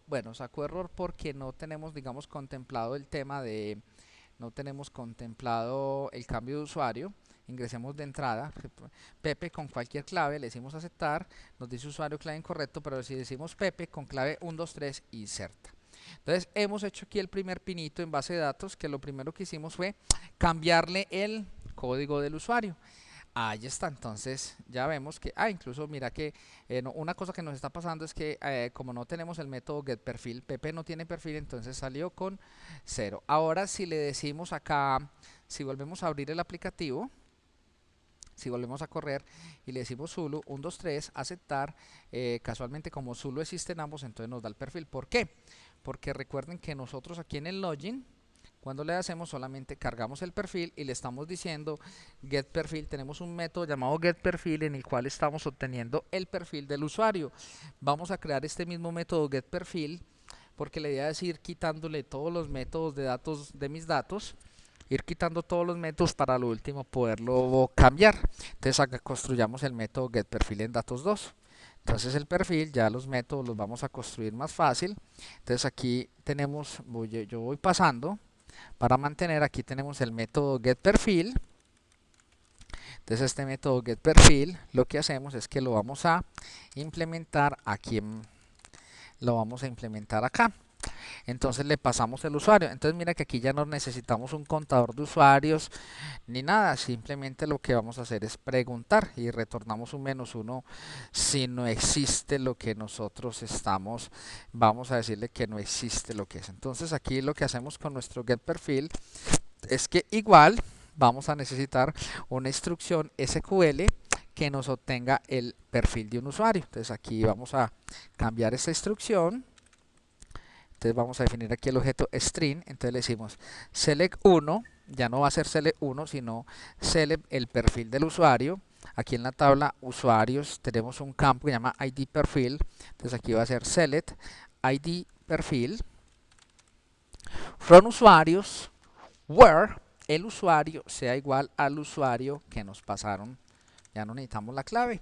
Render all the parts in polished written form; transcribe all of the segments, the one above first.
Bueno, sacó error porque no tenemos, digamos, contemplado el tema de, no tenemos contemplado el cambio de usuario. Ingresemos de entrada, Pepe con cualquier clave, le decimos aceptar, nos dice usuario clave incorrecto, pero si decimos Pepe con clave 123, inserta. Entonces hemos hecho aquí el primer pinito en base de datos, que lo primero que hicimos fue cambiarle el código del usuario. Ahí está, entonces ya vemos que, incluso mira que una cosa que nos está pasando es que como no tenemos el método getPerfil, Pepe no tiene perfil, entonces salió con 0. Ahora si le decimos acá, si volvemos a abrir el aplicativo, si volvemos a correr y le decimos Zulu 1, 2, 3, aceptar, casualmente como Zulu existe en ambos, entonces nos da el perfil. ¿Por qué? Porque recuerden que nosotros aquí en el login, cuando le hacemos solamente cargamos el perfil y le estamos diciendo get perfil, tenemos un método llamado get perfil en el cual estamos obteniendo el perfil del usuario. Vamos a crear este mismo método get perfil porque la idea es ir quitándole todos los métodos de datos de mis datos, ir quitando todos los métodos para lo último poderlo cambiar. Entonces acá construyamos el método get perfil en datos 2. Entonces el perfil, ya los métodos los vamos a construir más fácil. Entonces aquí tenemos, yo voy pasando para mantener. Aquí tenemos el método getPerfil. Entonces este método getPerfil lo que hacemos es que lo vamos a implementar aquí, lo vamos a implementar acá. Entonces le pasamos el usuario. Entonces mira que aquí ya no necesitamos un contador de usuarios ni nada. Simplemente lo que vamos a hacer es preguntar y retornamos un -1 si no existe lo que nosotros estamos. Vamos a decirle que no existe lo que es. Entonces aquí lo que hacemos con nuestro getPerfil es que igual vamos a necesitar una instrucción SQL que nos obtenga el perfil de un usuario. Entonces aquí vamos a cambiar esta instrucción. Entonces vamos a definir aquí el objeto string. Entonces le decimos select 1, ya no va a ser select 1, sino select el perfil del usuario. Aquí en la tabla usuarios tenemos un campo que se llama ID perfil. Entonces aquí va a ser select ID perfil from usuarios where el usuario sea igual al usuario que nos pasaron. Ya no necesitamos la clave,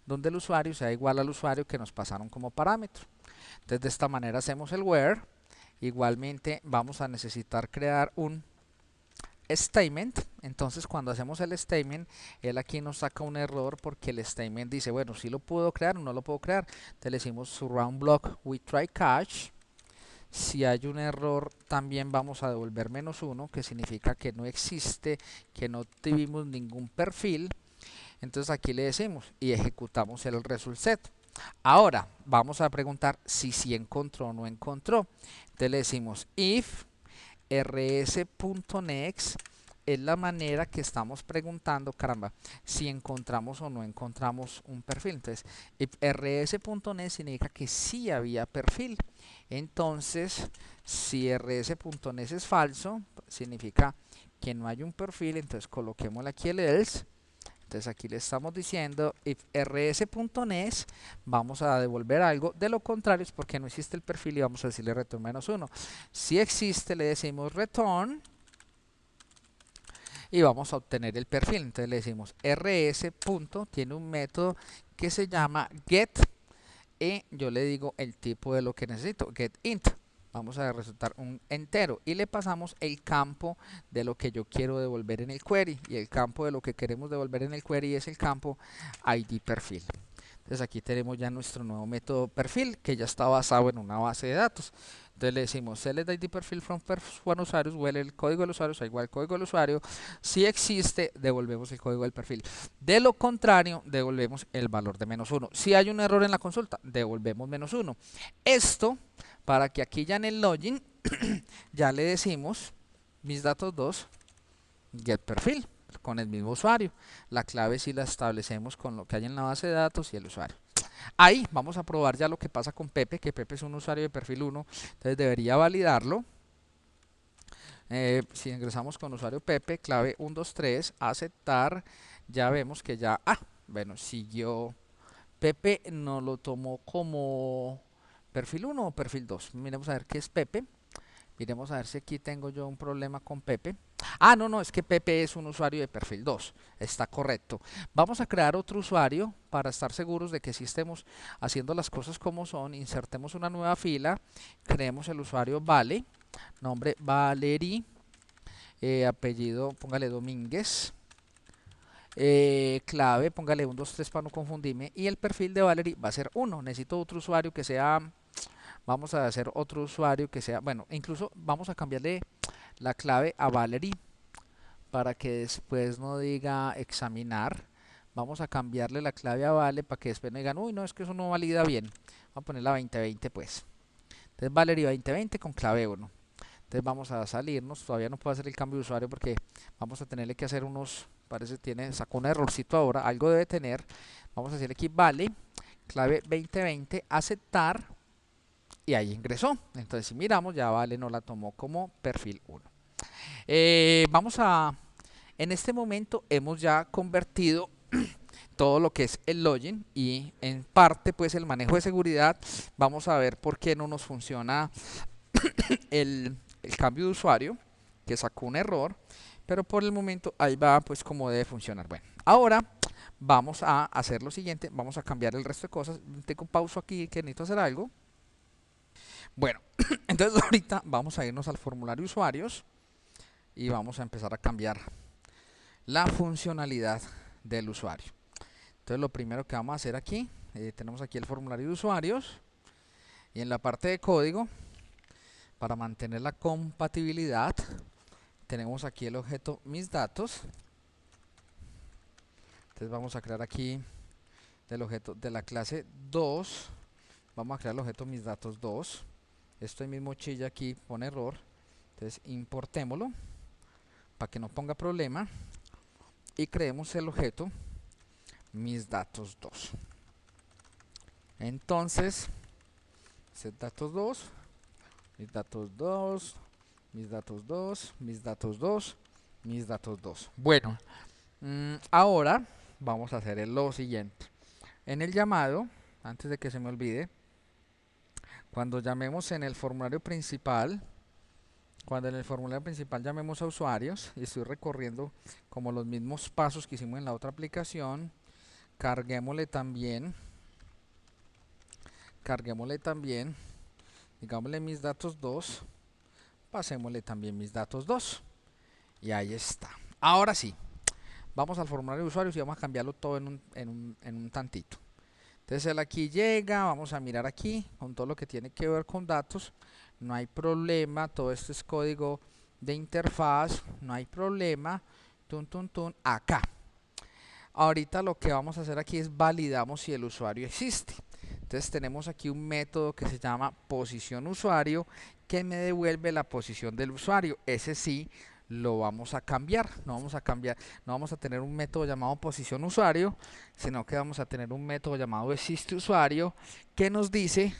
donde el usuario sea igual al usuario que nos pasaron como parámetro. Entonces de esta manera hacemos el where. Igualmente vamos a necesitar crear un statement. Entonces cuando hacemos el statement, él aquí nos saca un error porque el statement dice, bueno, si lo puedo crear o no lo puedo crear. Entonces le decimos surround block with try catch. Si hay un error, también vamos a devolver -1, que significa que no existe, que no tuvimos ningún perfil. Entonces aquí le decimos y ejecutamos el result set. Ahora vamos a preguntar si sí encontró o no encontró. Entonces le decimos if rs.next es la manera que estamos preguntando, caramba, si encontramos o no encontramos un perfil. Entonces, if rs.next significa que sí había perfil. Entonces, si rs.next es falso, significa que no hay un perfil. Entonces, coloquémosle aquí el else. Entonces aquí le estamos diciendo if rs.next, vamos a devolver algo, de lo contrario es porque no existe el perfil y vamos a decirle return -1. Si existe le decimos return y vamos a obtener el perfil. Entonces le decimos rs. Tiene un método que se llama get y yo le digo el tipo de lo que necesito, get int. Vamos a resultar un entero y le pasamos el campo de lo que yo quiero devolver en el query, y el campo de lo que queremos devolver en el query es el campo ID perfil. Entonces aquí tenemos ya nuestro nuevo método perfil que ya está basado en una base de datos. Entonces le decimos select ID perfil from one usuarios, huele el código del usuario, o sea, igual el código del usuario. Si existe, devolvemos el código del perfil. De lo contrario, devolvemos el valor de -1. Si hay un error en la consulta, devolvemos -1. Esto para que aquí ya en el login ya le decimos mis datos 2 get perfil con el mismo usuario. La clave si la establecemos con lo que hay en la base de datos y el usuario. Ahí vamos a probar ya lo que pasa con Pepe, que Pepe es un usuario de perfil 1, entonces debería validarlo. Si ingresamos con usuario Pepe, clave 123, aceptar, ya vemos que ya, bueno, siguió. Pepe no lo tomó como perfil 1 o perfil 2. Miremos a ver qué es Pepe. Miremos a ver si aquí tengo yo un problema con Pepe. Ah, no, no, es que Pepe es un usuario de perfil 2. Está correcto. Vamos a crear otro usuario para estar seguros de que si estemos haciendo las cosas como son. Insertemos una nueva fila, creemos el usuario Vale, nombre Valery, apellido, póngale Domínguez, clave, póngale 1, 2, 3 para no confundirme, y el perfil de Valery va a ser 1. Necesito otro usuario que sea, vamos a hacer otro usuario que sea, bueno, incluso vamos a cambiarle la clave a Valery para que después no diga examinar. Vamos a cambiarle la clave a Vale para que después no digan, uy, no, es que eso no valida bien. Vamos a poner la 2020 pues. Entonces Valery 2020 con clave 1. Entonces vamos a salirnos, todavía no puedo hacer el cambio de usuario porque vamos a tenerle que hacer unos, parece que sacó un errorcito ahora, algo debe tener. Vamos a decirle aquí Vale, clave 2020, aceptar, y ahí ingresó. Entonces si miramos, ya Vale no la tomó como perfil 1. Vamos a, en este momento hemos ya convertido todo lo que es el login y en parte pues el manejo de seguridad. Vamos a ver por qué no nos funciona el cambio de usuario, que sacó un error, pero por el momento ahí va pues como debe funcionar. Bueno, ahora vamos a hacer lo siguiente, vamos a cambiar el resto de cosas. Tengo pausa aquí que necesito hacer algo. Bueno, entonces ahorita vamos a irnos al formulario usuarios y vamos a empezar a cambiar la funcionalidad del usuario. Entonces lo primero que vamos a hacer aquí, tenemos aquí el formulario de usuarios y en la parte de código, para mantener la compatibilidad, tenemos aquí el objeto mis datos. Entonces vamos a crear aquí del objeto de la clase 2, vamos a crear el objeto mis datos 2. Esto mismo chilla aquí, pone error, entonces importémoslo para que no ponga problema y creemos el objeto mis datos 2. Entonces set datos 2, mis datos 2, mis datos 2, mis datos 2, mis datos 2. Bueno, ahora vamos a hacer lo siguiente. En el llamado, antes de que se me olvide, cuando llamemos en el formulario principal, cuando en el formulario principal llamemos a usuarios, y estoy recorriendo como los mismos pasos que hicimos en la otra aplicación, carguémosle también, digámosle mis datos 2, pasémosle también mis datos 2, y ahí está. Ahora sí, vamos al formulario de usuarios y vamos a cambiarlo todo en un tantito. Entonces él aquí llega, vamos a mirar aquí con todo lo que tiene que ver con datos, no hay problema, todo esto es código de interfaz, no hay problema, acá. Ahorita lo que vamos a hacer aquí es validamos si el usuario existe. Entonces tenemos aquí un método que se llama posición usuario que me devuelve la posición del usuario. Ese sí lo vamos a cambiar. No vamos a tener un método llamado posición usuario, sino que vamos a tener un método llamado existe usuario que nos dice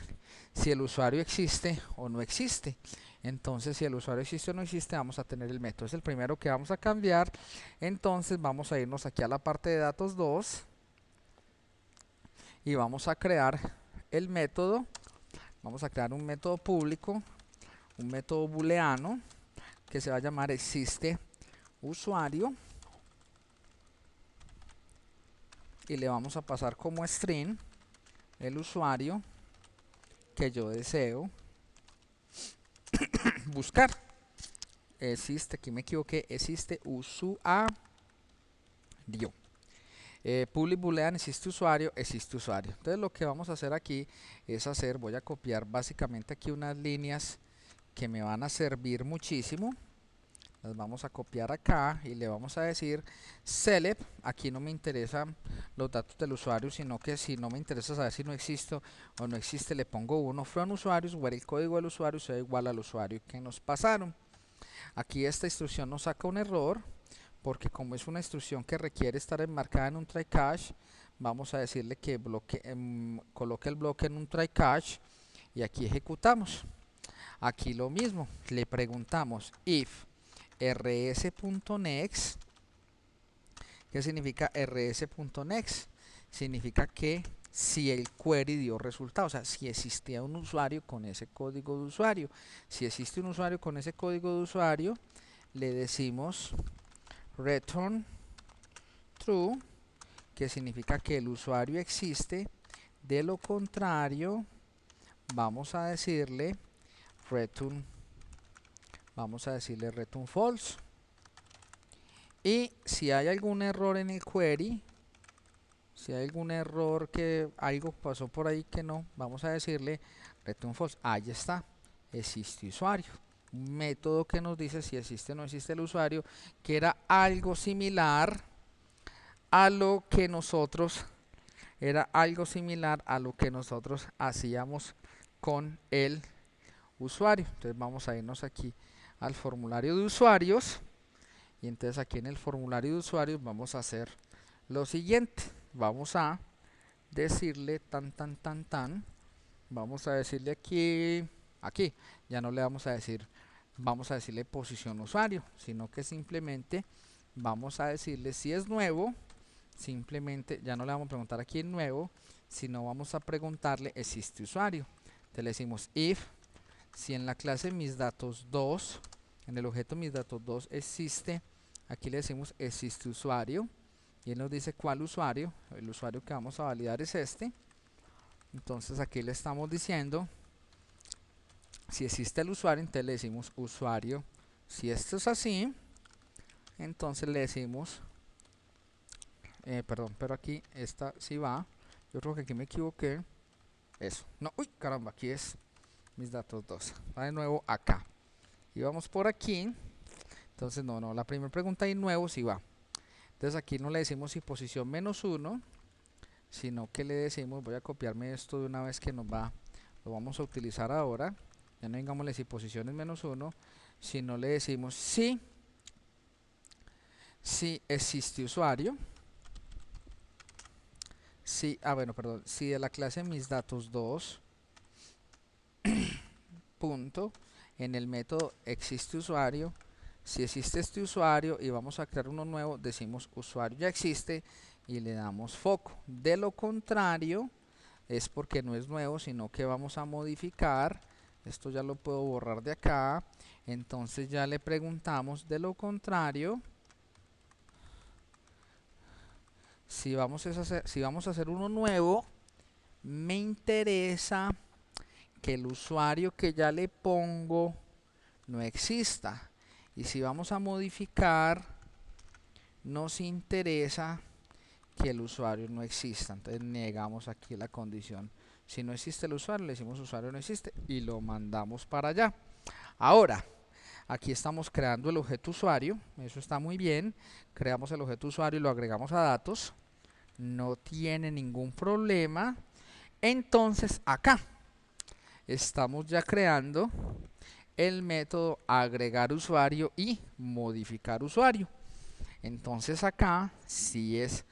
si el usuario existe o no existe. Entonces si el usuario existe o no existe, vamos a tener el método. Es el primero que vamos a cambiar. Entonces vamos a irnos aquí a la parte de datos 2 y vamos a crear el método. Vamos a crear un método público, un método booleano que se va a llamar existe usuario y le vamos a pasar como string el usuario que yo deseo buscar. Existe, aquí me equivoqué, existe usuario. Public boolean existe usuario, existe usuario. Entonces lo que vamos a hacer aquí es voy a copiar básicamente aquí unas líneas que me van a servir muchísimo. Las vamos a copiar acá y le vamos a decir select. Aquí no me interesan los datos del usuario, sino que si no me interesa saber si no existe o no existe, le pongo 1 from usuarios, where el código del usuario sea igual al usuario que nos pasaron. Aquí esta instrucción nos saca un error porque como es una instrucción que requiere estar enmarcada en un try catch, vamos a decirle que coloque el bloque en un try catch y aquí ejecutamos. Aquí lo mismo, le preguntamos if rs.next. ¿Qué significa rs.next? Significa que si el query dio resultado, o sea, si existía un usuario con ese código de usuario. Si existe un usuario con ese código de usuario, le decimos return true, que significa que el usuario existe. De lo contrario, vamos a decirle return false. Y si hay algún error en el query, si hay algún error, que algo pasó por ahí que no, vamos a decirle return false. Ahí está, existe usuario. Un método que nos dice si existe o no existe el usuario, que era algo similar a lo que nosotros hacíamos con el usuario. Entonces vamos a irnos aquí al formulario de usuarios, y entonces aquí en el formulario de usuarios vamos a hacer lo siguiente. Vamos a decirle vamos a decirle aquí ya no le vamos a decirle posición usuario, sino que simplemente vamos a decirle si es nuevo. Simplemente ya no le vamos a preguntar aquí en nuevo, sino vamos a preguntarle existe usuario. Entonces le decimos if, si en la clase misDatos2, en el objeto misDatos2 existe, aquí le decimos existe usuario, y él nos dice cuál usuario. El usuario que vamos a validar es este. Entonces aquí le estamos diciendo si existe el usuario, entonces le decimos usuario. Si esto es así, entonces le decimos perdón, pero aquí esta sí va. Yo creo que aquí me equivoqué. Eso, no, uy, caramba, aquí es misDatos2. Va de nuevo acá. Y vamos por aquí. Entonces no, la primera pregunta y nuevo sí va. Entonces aquí no le decimos si posición -1, sino que le decimos, voy a copiarme esto de una vez que lo vamos a utilizar ahora. Ya no digámosle si posición es -1, sino le decimos si existe usuario. Si de la clase misDatos2 punto, en el método existe usuario, si existe este usuario y vamos a crear uno nuevo, decimos usuario ya existe y le damos foco. De lo contrario, es porque no es nuevo, sino que vamos a modificar. Esto ya lo puedo borrar de acá. Entonces ya le preguntamos, de lo contrario, si vamos a hacer uno nuevo, me interesa que el usuario que ya le pongo no exista. Y si vamos a modificar, nos interesa que el usuario no exista. Entonces negamos aquí la condición. Si no existe el usuario, le decimos usuario no existe y lo mandamos para allá. Ahora, aquí estamos creando el objeto usuario. Eso está muy bien. Creamos el objeto usuario y lo agregamos a datos. No tiene ningún problema. Entonces acá estamos ya creando el método agregar usuario y modificar usuario. Entonces acá sí es